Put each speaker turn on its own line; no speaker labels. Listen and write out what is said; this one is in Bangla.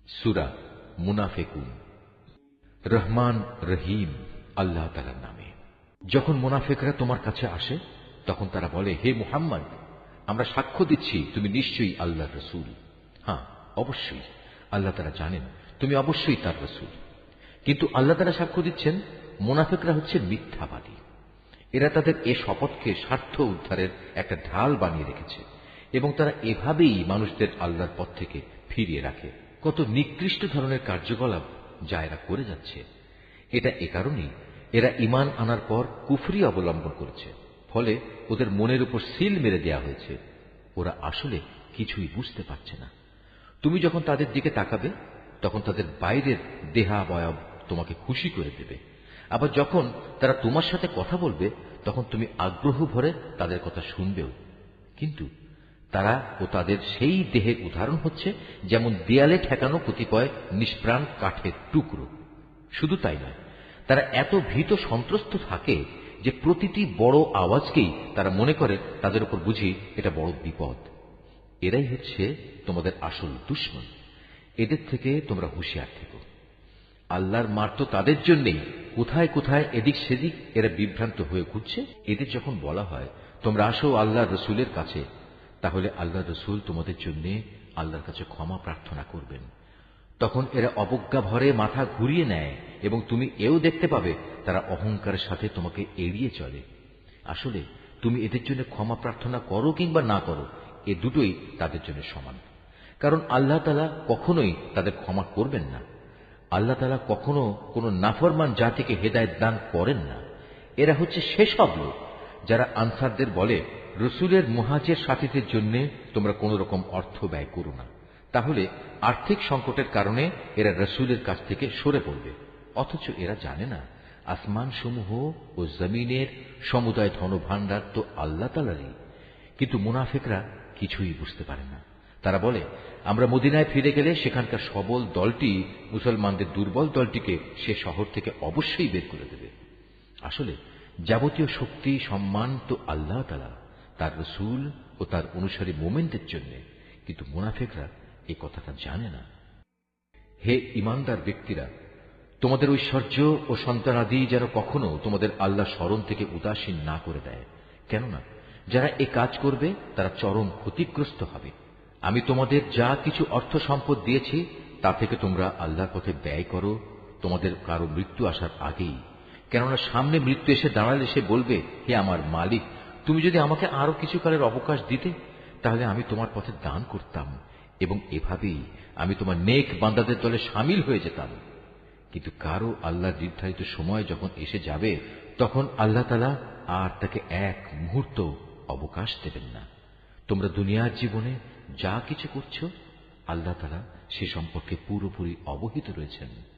সূরা মুনাফিকুন। রহমান রহিম আল্লাহ তাআলার নামে। যখন মুনাফিকরা তোমার কাছে আসে তখন তারা বলে, হে মুহাম্মদ, আমরা সাক্ষ্য দিচ্ছি তুমি নিশ্চয়ই আল্লাহর রাসূল। হ্যাঁ, অবশ্যই আল্লাহ তাআলা জানেন তুমি অবশ্যই তার রাসূল। কিন্তু আল্লাহ তাআলা সাক্ষ্য দিচ্ছেন মুনাফিকরা হচ্ছে মিথ্যাবাদী। এরা তাদের এ শপথকে স্বার্থ উদ্ধারের একটা ঢাল বানিয়ে রেখেছে এবং তারা এভাবেই মানুষদের আল্লাহর পথ থেকে ফিরিয়ে রাখে। কত নিকৃষ্ট ধরনের কার্যকলাপ যা এরা করে যাচ্ছে। এটা এ কারণেই এরা ঈমান আনার পর কুফরি অবলম্বন করেছে, ফলে ওদের মনের উপর সিল মেরে দেয়া হয়েছে। ওরা আসলে কিছুই বুঝতে পারছে না। তুমি যখন তাদের দিকে তাকাবে তখন তাদের বাইরের দেহাবয়ব তোমাকে খুশি করে দেবে। আবার যখন তারা তোমার সাথে কথা বলবে তখন তুমি আগ্রহ ভরে তাদের কথা শুনবেও। কিন্তু তারা ও তাদের সেই দেহের উদাহরণ হচ্ছে যেমন দেয়ালে ঠেকানো কতিপয় নিষ্প্রাণ কাঠের টুকরো। শুধু তাই নয়, তারা এত ভীত সন্ত্রস্ত থাকে যে প্রতিটি বড় আওয়াজকেই তারা মনে করে তাদের উপর বুঝি এটা বড় বিপদ। এরাই হচ্ছে তোমাদের আসল দুশমন। এদের থেকে তোমরা হুঁশিয়ার থেকো। আল্লাহর মার তো তাদের জন্যেই কোথায় কোথায় এদিক সেদিক এরা বিভ্রান্ত হয়ে ঘুরছে। এদের যখন বলা হয় তোমরা আসো আল্লাহর রসুলের কাছে, তাহলে আল্লাহর রসুল তোমাদের জন্য আল্লাহর কাছে ক্ষমা প্রার্থনা করবেন। তখন এরা অবজ্ঞা ভরে মাথা ঘুরিয়ে নেয় এবং তুমি এও দেখতে পাবে তারা অহংকারের সাথে তোমাকে এড়িয়ে চলে। আসলে তুমি এদের জন্য ক্ষমা প্রার্থনা করো কিংবা না করো, এ দুটোই তাদের জন্য সমান। কারণ আল্লাহ তাআলা কখনোই তাদের ক্ষমা করবেন না। আল্লাহ তাআলা কখনো কোনো নাফরমান জাতিকে হেদায়েত দান করেন না। এরা হচ্ছে সেসব লোক যারা আনসারদের বলে, রসুলের মুহাজির সাথীদের জন্য তোমরা কোন রকম অর্থ ব্যয় করো না, তাহলে আর্থিক সংকটের কারণে এরা রসুলের কাছ থেকে সরে পড়বে। অথচ এরা জানে না আসমান সমূহ ও জমিনের সমুদায় ধনভাণ্ডার তো আল্লাহ তাআলারই। কিন্তু মুনাফিকরা কিছুই বুঝতে পারে না। তারা বলে, আমরা মদিনায় ফিরে গেলে সেখানকার সবল দলটি মুসলমানদের দুর্বল দলটিকে সে শহর থেকে অবশ্যই বের করে দেবে। আসলে যাবতীয় শক্তি সম্মান তো আল্লাহ তাআলা, তার রসূল ও তার অনুসারী মুমিনদের জন্য। কিন্তু মুনাফিকরা এই কথাটা জানে না। হে ঈমানদার ব্যক্তিরা, তোমাদের ঐশ্বর্য ও সন্তানাদি যেন কখনো তোমাদের আল্লাহ স্মরণ থেকে উদাসীন না করে দেয়। কেননা যারা এ কাজ করবে তারা চরম ক্ষতিগ্রস্ত হবে। আমি তোমাদের যা কিছু অর্থ সম্পদ দিয়েছি তা থেকে তোমরা আল্লাহর পথে ব্যয় করো তোমাদের কারো মৃত্যু আসার আগেই। কেননা সামনে মৃত্যু এসে দাঁড়ালে সে বলবে, হে আমার মালিক, তুমি যদি আমাকে আরো কিছু কালের অবকাশ দিতে তাহলে আমি তোমার পথে দান করতাম এবং এভাবেই আমি তোমার নেক বান্দাদের দলে সামিল হয়ে যেতাম। কিন্তু কারো আল্লাহর নির্ধারিত সময় যখন এসে যাবে তখন আল্লাহ তাআলা আর তাকে এক মুহূর্ত অবকাশ দেবেন না। তোমরা দুনিয়ার জীবনে যা কিছু করছো আল্লাহ তাআলা সে সম্পর্কে পুরোপুরি অবহিত রয়েছেন।